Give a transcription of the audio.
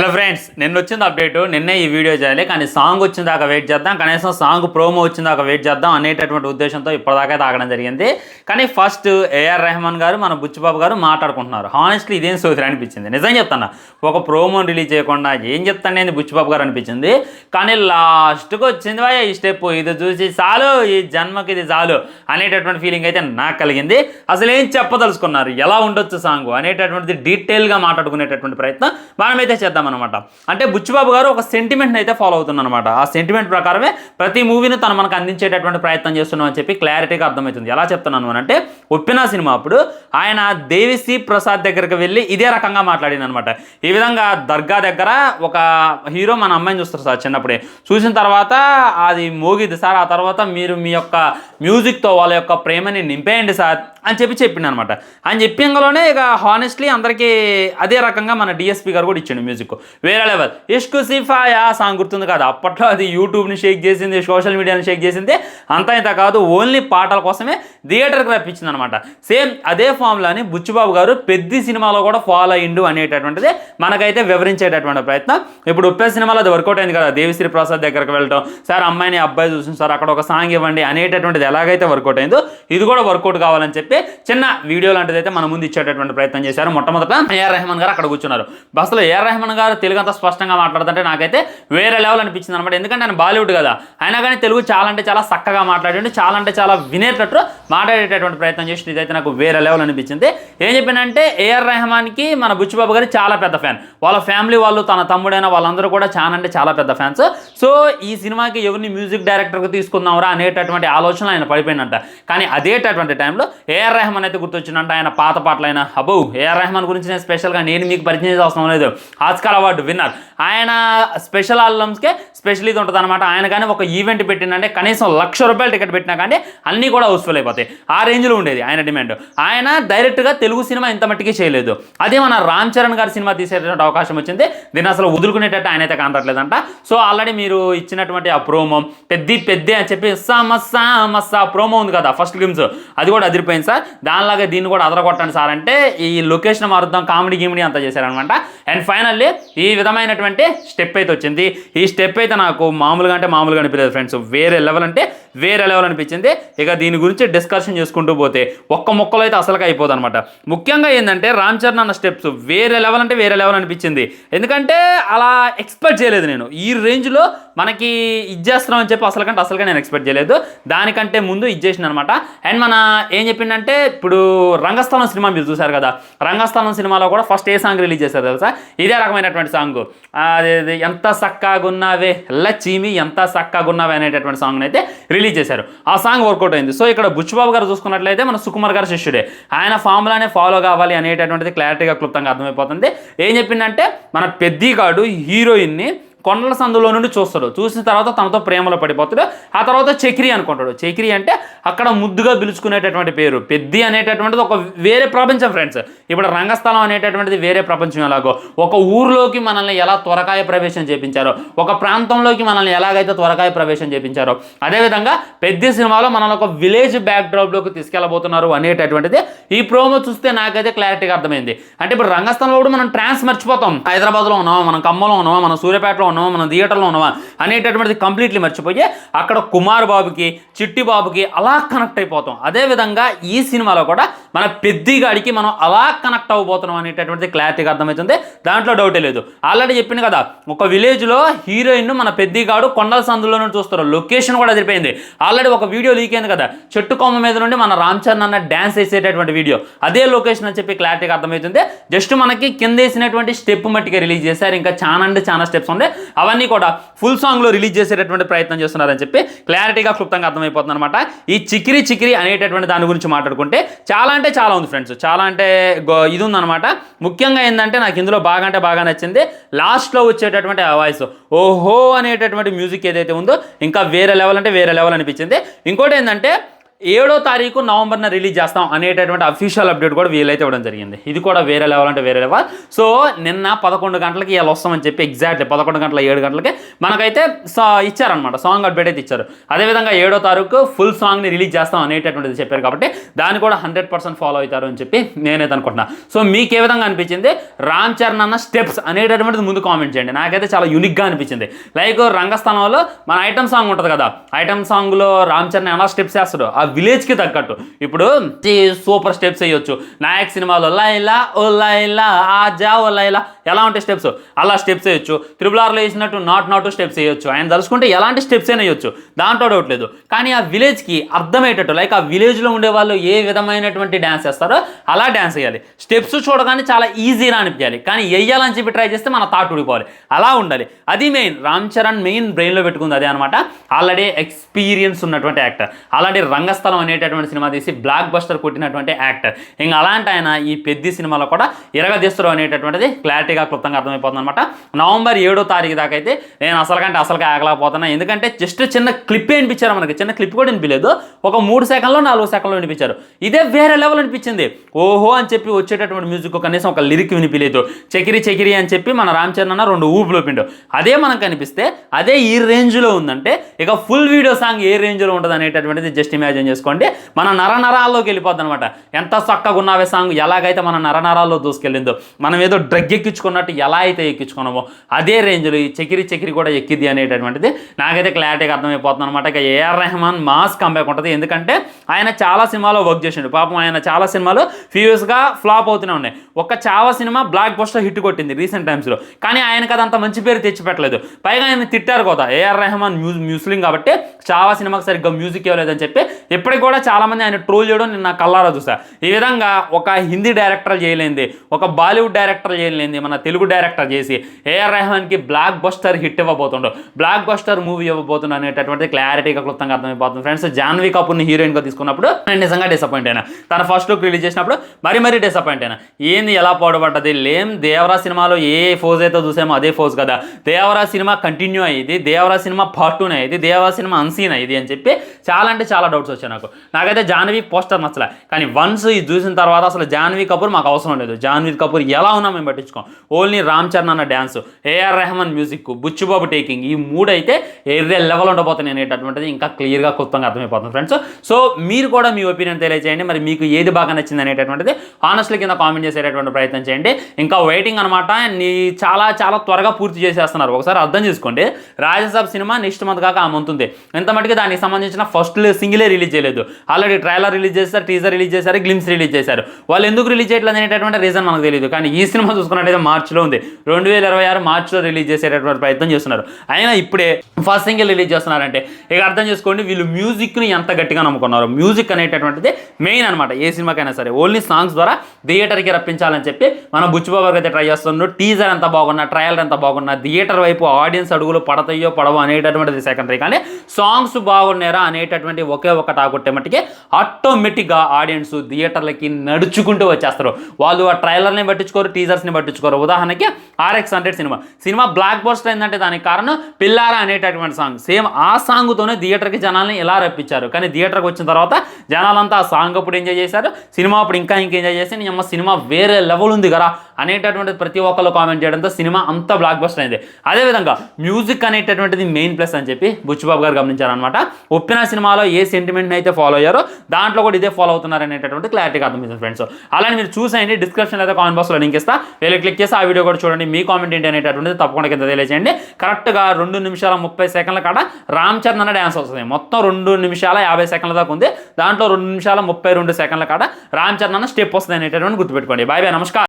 Hello friends, నిన్న వచ్చింది update. నిన్నే ఈ వీడియో చేయాలి, కానీ సాంగ్ వచ్చిన దాకా వెయిట్ చేద్దాం, కనీసం సాంగ్ ప్రోమో వచ్చిన దాకా వెయిట్ చేద్దాం అనేటటువంటి ఉద్దేశంతో ఇప్పటిదాకా తాగడం జరిగింది. కానీ ఫస్ట్ ఏఆర్ రెహమాన్ గారు, మన బుచ్చిబాబు గారు మాట్లాడుకుంటున్నారు. హానెస్ట్లీ ఇదేం సోదరి అనిపించింది. నిజం చెప్తాను, ఒక ప్రోమోని రిలీజ్ చేయకుండా ఏం చెప్తాను బుచ్చిబాబు గారు అనిపించింది. కానీ లాస్ట్కి వచ్చింది వా ఈ స్టెప్, ఇది చూసి చాలు, ఈ జన్మకి ఇది చాలు అనేటటువంటి ఫీలింగ్ అయితే నాకు కలిగింది. అసలు ఏం చెప్పదలుచుకున్నారు, ఎలా ఉండొచ్చు సాంగ్ అనేటటువంటిది డీటెయిల్గా మాట్లాడుకునేటటువంటి ప్రయత్నం మనమైతే చేద్దాం అనమాట. అంటే బుచ్చిబాబు గారు ఒక సెంటిమెంట్ అయితే ఫాలో అవుతుందన్నమాట. ఆ సెంటిమెంట్ ప్రకారమే ప్రతి మూవీని తను మనకు అందించేటటువంటి ప్రయత్నం చేస్తున్నాం అని చెప్పి క్లారిటీగా అర్థమవుతుంది. ఎలా చెప్తున్నాను అని అంటే, ఉప్పెన సినిమా అప్పుడు ఆయన దేవిశ్రీ ప్రసాద్ దగ్గరికి వెళ్ళి ఇదే రకంగా మాట్లాడింది అనమాట. ఈ విధంగా దర్గా దగ్గర ఒక హీరో మన అమ్మాయిని చూస్తారు సార్ చిన్నప్పుడే, చూసిన తర్వాత అది మోగిద్ది సార్, ఆ తర్వాత మీరు మీ యొక్క మ్యూజిక్తో వాళ్ళ యొక్క ప్రేమని నింపేయండి సార్ అని చెప్పింది అనమాట. అని చెప్పినలోనే ఇక హానెస్ట్లీ అందరికీ అదే రకంగా మన డిఎస్పీ గారు కూడా ఇచ్చిండు మ్యూజిక్. వేరే లెవెల్. ఇష్కు సిఫాయా సాంగ్ గుర్తుంది కదా, అప్పట్లో అది యూట్యూబ్ని షేక్ చేసింది, సోషల్ మీడియాని షేక్ చేసింది. అంతా ఇంత కాదు, ఓన్లీ పాటల కోసమే థియేటర్కి రప్పించింది అనమాట. సేమ్ అదే ఫామ్లోని బుచ్చిబాబు గారు పెద్ద సినిమాలో కూడా ఫాలో అయ్యిండు అనేటటువంటిది మనకైతే వివరించేటటువంటి ప్రయత్నం. ఇప్పుడు ఉప్పెన సినిమాలో అది వర్కౌట్ అయింది కదా, దేవిశ్రీ ప్రసాద్ దగ్గరికి వెళ్ళటం, సార్ అమ్మాయిని అబ్బాయి చూసింది సార్, అక్కడ ఒక సాంగ్ ఇవ్వండి అనేటటువంటిది ఎలాగైతే వర్కౌట్ అయిందో ఇది కూడా వర్కౌట్ కావాలని చెప్పి చిన్న వీడియో లాంటిది అయితే మన ముందు ఇచ్చేటటువంటి ప్రయత్నం చేశారు. మొట్టమొదట ఏఆర్ రెహమాన్ గారు అక్కడ కూర్చున్నారు. బస్సులో ఏఆర్ రెహమాన్ గారు తెలుగు అంతా స్పష్టంగా మాట్లాడుతుంటే నాకైతే వేరే లెవెల్ అనిపించింది అనమాట. ఎందుకంటే ఆయన బాలీవుడ్ కదా, అయినా కానీ తెలుగు చాలా అంటే చాలా చక్కగా మాట్లాడండి, చాలా అంటే చాలా వినేటట్టు మాట్లాడేటటువంటి ప్రయత్నం చేసి ఇదైతే నాకు వేరే లెవెల్ అనిపించింది. ఏం చెప్పినంటే, ఏఆర్ రెహమాన్కి మన బుచ్చిబాబు గారు చాలా పెద్ద ఫ్యాన్, వాళ్ళ ఫ్యామిలీ వాళ్ళు, తన తమ్ముడైన వాళ్ళందరూ కూడా చాలా అంటే చాలా పెద్ద ఫ్యాన్స్. సో ఈ సినిమాకి ఎవరిని మ్యూజిక్ డైరెక్టర్గా తీసుకుందాంరా అనేటటువంటి ఆలోచన ఆయన పడిపోయిందంట. కానీ అదేటటువంటి టైంలో ఏఆర్ రెహమాన్ అయితే గుర్తొచ్చిందంట. ఆయన పాత పాటలైన అబ్బో, ఏఆర్ రెహమాన్ గురించి నేను స్పెషల్గా నేను మీకు పరిచయం చేసే అవసరం లేదు, ఆస్కార్ అవార్డు విన్నర్ ఆయన. స్పెషల్ ఆల్బమ్స్కే స్పెషల్ ఇది ఉంటుంది అనమాట. ఆయన కానీ ఒక ఈవెంట్ పెట్టిందంటే కనీసం ₹1,00,000 టికెట్ పెట్టినా కానీ అన్నీ కూడా హౌస్ఫుల్ అయిపోతాయి. ఆ రేంజ్లో ఉండేది ఆయన డిమాండ్. ఆయన డైరెక్ట్గా తెలుగు సినిమా ఇంత మట్టికి చేయలేదు. అదే మన రామ్ చరణ్ గారి సినిమా తీసేటటువంటి అవకాశం వచ్చింది, దీన్ని అసలు వదులుకునేటట్టు ఆయన అయితే కానట్లేదంట. సో ఆల్రెడీ మీరు ఇచ్చినటువంటి ఆ ప్రోమో పెద్ద అని చెప్పి మస్సా ప్రోమో ఉంది కదా ఫస్ట్ గ్లిమ్స్, అది కూడా అదిరిపోయింది సార్, దానిలాగా దీన్ని కూడా అదరగొట్టండి సార్ అంటే ఈ లొకేషన్ మారుద్దాం, కామెడీ అంతా చేశారనమాట. అండ్ ఫైనల్లీ ఈ విధమైనటువంటి స్టెప్ అయితే వచ్చింది. ఈ స్టెప్ అయితే నాకు మామూలుగా అనిపించలేదు ఫ్రెండ్స్, వేరే లెవెల్ అంటే వేరే లెవెల్ అనిపించింది. ఇక దీని గురించి డిస్కషన్ చేసుకుంటూ పోతే ఒక్క మొక్కలో అయితే అసలుగా అయిపోదు అనమాట. ముఖ్యంగా ఏంటంటే రామ్ చరణ్ అన్న స్టెప్స్ వేరే లెవెల్ అంటే వేరే లెవెల్ అనిపించింది. ఎందుకంటే అలా ఎక్స్పెక్ట్ చేయలేదు నేను, ఈ రేంజ్లో మనకి ఇచ్చేస్తున్నాం అని చెప్పి అసలుగా నేను ఎక్స్పెక్ట్ చేయలేదు. దానికంటే ముందు ఇచ్చేసింది అనమాట. అండ్ మన ఏం చెప్పిందంటే, ఇప్పుడు రంగస్థలం సినిమా మీరు చూసారు కదా, రంగస్థలం సినిమాలో కూడా ఫస్ట్ ఏ సాంగ్ రిలీజ్ చేశారు తెలుసా, ఇదే రకమైనటువంటి సాంగ్. అది ఎంత సక్కాగున్నావే లచ్చిమి, ఎంత సక్కాగున్నావే అనేటటువంటి సాంగ్ని అయితే రిలీజ్ చేశారు. ఆ సాంగ్ వర్కౌట్ అయింది. సో ఇక్కడ బుచ్చిబాబు గారు చూసుకున్నట్లయితే మన సుకుమార్ గారు శిష్యుడే, ఆయన ఫామ్లానే ఫాలో కావాలి అనేటటువంటిది క్లారిటీగా క్లుప్తంగా అర్థమైపోతుంది. ఏం చెప్పిందంటే, మన పెద్దిగాడు హీరోయిన్ని కొండల సందులో నుండి చూస్తాడు, చూసిన తర్వాత తనతో ప్రేమలో పడిపోతాడు. ఆ తర్వాత చక్రి అనుకుంటాడు. చక్రి అంటే అక్కడ ముద్దుగా పిలుచుకునేటటువంటి పేరు. పెద్ది అనేటటువంటిది ఒక వేరే ప్రపంచం ఫ్రెండ్స్. ఇప్పుడు రంగస్థలం అనేటటువంటిది వేరే ప్రపంచం. ఎలాగో ఒక ఊరిలోకి మనల్ని ఎలా త్వరకాయ ప్రవేశం చేపించారో, ఒక ప్రాంతంలోకి మనల్ని ఎలాగైతే త్వరకాయ ప్రవేశం చేపించారో, అదేవిధంగా పెద్ద సినిమాలో మనల్ని ఒక విలేజ్ బ్యాక్ డ్రాప్లోకి తీసుకెళ్ళబోతున్నారు అనేటటువంటిది ఈ ప్రోమో చూస్తే నాకైతే క్లారిటీగా అర్థమైంది. అంటే ఇప్పుడు రంగస్థలంలో కూడా మనం ట్రాన్స్ మర్చిపోతాం, హైదరాబాద్లో ఉన్నామా, మనం ఖమ్మంలో ఉన్నామా, మనం సూర్యాపేటలో మనం థియేటర్లో ఉన్నామా అనేటటువంటిది కంప్లీట్లీ మర్చిపోయి అక్కడ కుమార్ బాబుకి, చిట్టి బాబుకి అలా కనెక్ట్ అయిపోతాం. అదేవిధంగా ఈ సినిమాలో కూడా మన పెద్దిగాడికి మనం అలా కనెక్ట్ అవ్వబోతున్నాం అనేటటువంటిది క్లారిటీగా అర్థమవుతుంది, దాంట్లో డౌటే లేదు. ఆల్రెడీ చెప్పింది కదా, ఒక విలేజ్లో హీరోయిన్ మన పెద్దిగాడు కొండల సందులో నుండి చూస్తారు, లొకేషన్ కూడా అదిరిపోయింది. ఆల్రెడీ ఒక వీడియో లీక్ అయింది కదా, చెట్టు కొమ్మ మీద నుండి మన రామ్ చరణ్ అన్న డ్యాన్స్ వేసేటటువంటి వీడియో, అదే లొకేషన్ అని చెప్పి క్లారిటీగా అర్థమవుతుంది. జస్ట్ మనకి కింద వేసినటువంటి స్టెప్ మట్టిగా రిలీజ్ చేశారు, ఇంకా చాలా స్టెప్స్ ఉండే అవన్నీ కూడా ఫుల్ సాంగ్లో రిలీజ్ చేసేటటువంటి ప్రయత్నం చేస్తున్నారని చెప్పి క్లారిటీగా క్లుప్తంగా అర్థమైపోతుంది అనమాట. ఈ చికిరి అనేటటువంటి దాని గురించి మాట్లాడుకుంటే చాలా అంటే చాలా ఉంది ఫ్రెండ్స్, చాలా అంటే ఇది ఉందన్నమాట. ముఖ్యంగా ఏంటంటే నాకు ఇందులో బాగా నచ్చింది లాస్ట్లో వచ్చేటటువంటి ఆ వాయిస్, ఓహో అనేటటువంటి మ్యూజిక్ ఏదైతే ఉందో ఇంకా వేరే లెవెల్ అంటే వేరే లెవెల్ అనిపించింది. ఇంకోటి ఏంటంటే, 7వ తారీఖు నవంబర్న రిలీజ్ చేస్తాం అనేటటువంటి అఫీషియల్ అప్డేట్ కూడా వీలైతే ఇవ్వడం జరిగింది. ఇది కూడా వేరే లెవెల్ అంటే వేరే లెవెల్. సో నిన్న 11 గంటలకి ఇలా వస్తామని చెప్పి ఎగ్జాక్ట్లీ 11 గంటల 7 గంటలకి మనకైతే ఇచ్చారనమాట, సాంగ్ అప్డేట్ అయితే ఇచ్చారు. అదేవిధంగా 7వ తారీఖు ఫుల్ సాంగ్ని రిలీజ్ చేస్తాం అనేటటువంటిది చెప్పారు కాబట్టి దాన్ని కూడా 100% ఫాలో అవుతారు అని చెప్పి నేనైతే అనుకుంటున్నా. సో మీకు ఏ విధంగా అనిపించింది? రామ్ చరణ్ అన్న స్టెప్స్ అనేటటువంటిది ముందు కామెంట్ చేయండి. నాకైతే చాలా యూనిక్గా అనిపించింది. లైక్ రంగస్థలంలో మన ఐటమ్ సాంగ్ ఉంటుంది కదా, ఐటమ్ సాంగ్లో రామ్ చరణ్ ఎలా స్టెప్స్ వేస్తాడు ఆ విలేజ్కి తగ్గట్టు ఇప్పుడు సూపర్ స్టెప్స్ వేయొచ్చు. నాయక్ సినిమాలో లైలా ఓ లైలా ఆజా ఓ లైలా ఎలా ఉంటాయి స్టెప్స్, అలా స్టెప్స్ వేయొచ్చు. త్రిబుల్-ఆర్లో వేసినట్టు నాట్ స్టెప్స్ వేయొచ్చు. ఆయన తలుచుకుంటే ఎలాంటి స్టెప్స్ అయినా వేయొచ్చు, దాంట్లో డౌట్ లేదు. కానీ ఆ విలేజ్కి అర్థమయ్యేటట్టు, లైక్ ఆ విలేజ్లో ఉండే వాళ్ళు ఏ విధమైనటువంటి డ్యాన్స్ వేస్తారో అలా డ్యాన్స్ వేయాలి. స్టెప్స్ చూడగానే చాలా ఈజీగా అనిపించాలి, కానీ వేయాలని చెప్పి ట్రై చేస్తే మన తాటు ఊడిపోవాలి, అలా ఉండాలి. అది మెయిన్ రామ్ చరణ్ మెయిన్ బ్రెయిన్లో పెట్టుకుంది అదే అనమాట. ఆల్రెడీ ఎక్స్పీరియన్స్ ఉన్నటువంటి యాక్టర్, అలాంటి రంగస్థలం అనేటటువంటి సినిమా తీసి బ్లాక్ బస్టర్ కొట్టినటువంటి యాక్టర్. ఇంకా అలాంటి ఆయన ఈ పెద్ద సినిమాలో కూడా ఇరగదీస్తారు అనేటటువంటిది క్లారిటీగా క్లుప్తంగా అర్థమైపోతుంది అనమాట. నవంబర్ 7వ తారీఖు దాకా అయితే నేను అసలుగా ఆగలేకపోతున్నా. ఎందుకంటే జస్ట్ చిన్న క్లిప్ వినిపించారు మనకి, చిన్న క్లిప్ కూడా వినిపించలేదు. ఒక 3 సెకండ్లో 4 సెకండ్లో వినిపించారు. ఇదే వేరే లెవెల్ అనిపించింది. ఓహో అని చెప్పి వచ్చేటటువంటి మ్యూజిక్ కనీసం ఒక లిరిక్ వినిపించలేదు. చకిరి అని చెప్పి మన రామ్ చరణ్ అన్న 2 ఊపులు పిండు. అదే మనకు కనిపిస్తే అదే ఈ రేంజ్లో ఉందంటే ఇక ఫుల్ వీడియో సాంగ్ ఏ రేంజ్లో ఉంటుంది అనేటటువంటిది జస్ట్ ఇమాజిన్ చేసుకోండి. మన నరనరాల్లోకి వెళ్ళిపోద్ది అనమాట. ఎంత చక్కగా ఉన్నావే సాంగ్ ఎలాగైతే మన నరనరాల్లో దూసుకెళ్ళిందో, మనం ఏదో డ్రగ్ ఎక్కించుకున్నట్టు ఎలా అయితే ఎక్కించుకున్నామో అదే రేంజ్లో ఈ చకిరి కూడా ఎక్కిద్ది అనేటటువంటిది నాకైతే క్లారిటీగా అర్థమైపోతుంది అనమాట. ఇక ఏఆర్ రెహమాన్ మాస్ కంబ్యాక్ ఉంటుంది. ఎందుకంటే ఆయన చాలా సినిమాలో వర్క్ చేసిండు. పాపం ఆయన చాలా సినిమాలు ఫ్యూయస్గా ఫ్లాప్ అవుతూనే ఉన్నాయి. ఒక Chhaava cinema block buster hit కొట్టింది రీసెంట్ టైమ్స్లో, కానీ ఆయనకు అదంత మంచి పేరు తెచ్చిపెట్టలేదు. పైగా ఆయన తిట్టారు కదా, ఏఆర్ రెహమాన్ ముస్లిం కాబట్టి చావా సినిమాకి సరిగ్గా మ్యూజిక్ ఇవ్వలేదని చెప్పి ఇప్పటికి కూడా చాలామంది ఆయన ట్రోల్ చేయడం నేను నా కళ్ళారా చూసా. ఈ విధంగా ఒక హిందీ డైరెక్టర్ చేయలేంది, ఒక బాలీవుడ్ డైరెక్టర్ చేయలేంది మన తెలుగు డైరెక్టర్ చేసి ఏఆర్ రెహమాన్కి బ్లాక్ బస్టర్ హిట్ ఇవ్వబోతుండో, బ్లాక్ బస్టర్ మూవీ ఇవ్వబోతుండో అనేటటువంటి క్లారిటీగా క్లుప్తంగా అర్థమైపోతుంది ఫ్రెండ్స్. జాన్వీ కపూర్ని హీరోయిన్గా తీసుకున్నప్పుడు నేను నిజంగా డిసప్పాయింట్ అయినా. తన ఫస్ట్ లుక్ రిలీజ్ చేసినప్పుడు మరీ డిసప్పాయింట్ అయినా. ఏంది ఎలా పాడుపడ్డది లేం. దేవరా సినిమాలో ఏ ఫోజ్ అయితే చూసామో అదే ఫోజ్ కదా. దేవరా సినిమా కంటిన్యూ అయ్యింది, దేవరా సినిమా పార్ట్ 2 అయ్యింది, దేవరా సినిమా అన్సీన్ అయ్యింది అని చెప్పి చాలా అంటే చాలా డౌట్స్ వచ్చాయి నాకైతే జాన్వీ పోస్టర్ నచ్చలే. కానీ వన్స్ ఇది చూసిన తర్వాత అసలు జాన్వీ కపూర్ మాకు అవసరం లేదు. జాన్వీ కపూర్ ఎలా ఉన్నా మేము పట్టించుకోం. ఓన్లీ రామ్ చరణ్ అన్న dance, AR Rahman music, Buchibabu taking, ఈ 3 అయితే ఏదే లెవెల్ ఉండబోతుంది అనేటటువంటిది ఇంకా క్లియర్గా క్లుప్తంగా అర్థమైపోతుంది ఫ్రెండ్స్. సో మీరు కూడా మీ ఒపీనియన్ తెలియజేయండి. మరి మీకు ఏది బాగా నచ్చింది అనేటటువంటిది ఆనెస్ట్లీ కింద కామెంట్ చేసేటటువంటి ప్రయత్నం చేయండి. ఇంకా వెయిటింగ్ అనమాట. చాలా త్వరగా పూర్తి చేసేస్తున్నారు. ఒకసారి అర్థం చేసుకోండి, రాజసాబ్ సినిమా నెక్స్ట్ మంత్ కాక ఆ మంత్ ఉంది. ఎంత మటుకు దానికి సంబంధించిన ఫస్ట్ సింగిలే రిలీజ్ చేయలేదు. ఆల్రెడీ ట్రైలర్ రిలీజ్ చేశారు, టీజర్ రిలీజ్ చేశారు, గ్లిమ్స్ రిలీజ్ చేశారు. వాళ్ళు ఎందుకు రిలీజ్ చేయట్లేదు అనేటటువంటి రీజన్ మనకు తెలియదు. కానీ ఈ సినిమా చూసుకున్నట్టయితే మార్చిలో ఉంది, 2026 మార్చిలో రిలీజ్ చేసేటటువంటి ప్రయత్నం చేస్తున్నారు. అయినా ఇప్పుడే ఫస్ట్ సింగిల్ రిలీజ్ చేస్తున్నారంటే ఇక అర్థం చేసుకోండి వీళ్ళు మ్యూజిక్ని ఎంత గట్టిగా నమ్ముకున్నారు. మ్యూజిక్ అనేటటువంటిది మెయిన్ అనమాట ఏ సినిమాకైనా సరే. ఓన్లీ సాంగ్స్ ద్వారా థియేటర్కి రప్పించాలని చెప్పి మన బుచ్చిబాబు అయితే ట్రై చేస్తున్నారు. టీజర్ ఎంత బాగున్నా, ట్రయల్ ఎంత బాగున్నా, థియేటర్ వైపు ఆడియన్స్ అడుగులు పడతాయో పడవో అనేటటువంటిది సెకండరీ. కానీ సాంగ్స్ బాగున్నారా అనేటటువంటి ఒకే ఒక టాకొట్టే మట్టికి ఆటోమేటిక్గా ఆడియన్స్ థియేటర్లకి నడుచుకుంటూ వచ్చేస్తారు. వాళ్ళు ఆ ట్రైలర్ని పట్టించుకోరు, టీజర్స్ని పట్టించుకోరు. ఉదాహరణకి RX-100 సినిమా బ్లాక్ బస్టర్ అయిందంటే దానికి కారణం పిల్లారా అనేటటువంటి సాంగ్. సేమ్ ఆ సాంగ్తోనే థియేటర్కి జనాల్ని ఎలా రప్పించారు. కానీ థియేటర్కి వచ్చిన తర్వాత జనాలంతా ఆ సాంగ్ అప్పుడు ఎంజాయ్ చేశారు, సినిమా అప్పుడు ఇంకా ఎంజాయ్ చేసి నీ అమ్మ సినిమా వేరే లెవెల్ ఉంది కదా అనేటటువంటిది ప్రతి ఒక్కరు కామెంట్ చేయడంతో సినిమా అంత బ్లాక్ బస్టర్ అయింది. అదేవిధంగా మ్యూజిక్ అనేటటువంటిది మెయిన్ ప్లస్ అని చెప్పి బుచ్చిబాబు గారు గమనించారనమాట. ఒప్పిన సినిమాలో ఏ సెంటిమెంట్ని అయితే ఫాలో అయ్యారో దాంట్లో కూడా ఇదే ఫాలో అవుతున్నారు అనేటటువంటి క్లారిటీగా అర్థమవుతుంది ఫ్రెండ్స్. అలానే మీరు చూసేయండి, డిస్క్రిప్షన్ అయితే కామెంట్ బాక్స్లో లింక్ ఇస్తా, వెళ్ళి క్లిక్ చేసి ఆ వీడియో కూడా చూడండి. మీ కామెంట్ ఏంటి అనేటటువంటిది తప్పకుండా కింద తెలియజేయండి. కరెక్ట్గా 2 నిమిషాల 30 సెకండ్ల కాడ రామ్ చరణ్ అన్న డ్యాన్స్ వస్తుంది. మొత్తం 2 నిమిషాల 50 సెకండ్ల దాకా ఉంది. దాంట్లో 2 నిమిషాల 32 సెకండ్ల కాడ రామ్ చరణ్ అన్న స్టెప్ వస్తుంది అనేటటువంటి గుర్తుపెట్టుకోండి. బాయ్ బాయ్, నమస్కారం.